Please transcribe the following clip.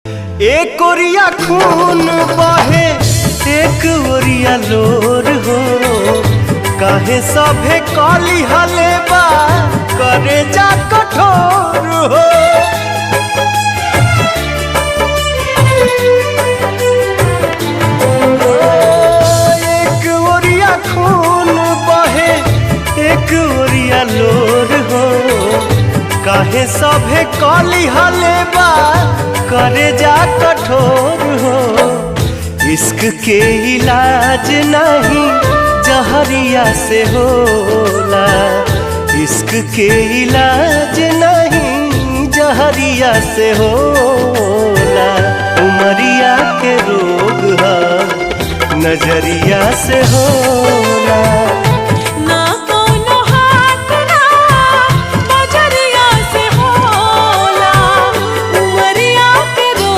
एक ओरिया खून बहे एक ओरिया लोर हो, काहे सभे कली हले बा करे जा कठोर हो। एक ओरिया खून बहे एक ओरिया लोर हो, काहे सभे कली हले बा करे जा कठोर हो। इश्क के इलाज नहीं जहरिया से होला, इश्क के इलाज नहीं जहरिया से होला। उमरिया के रोग है नजरिया से हो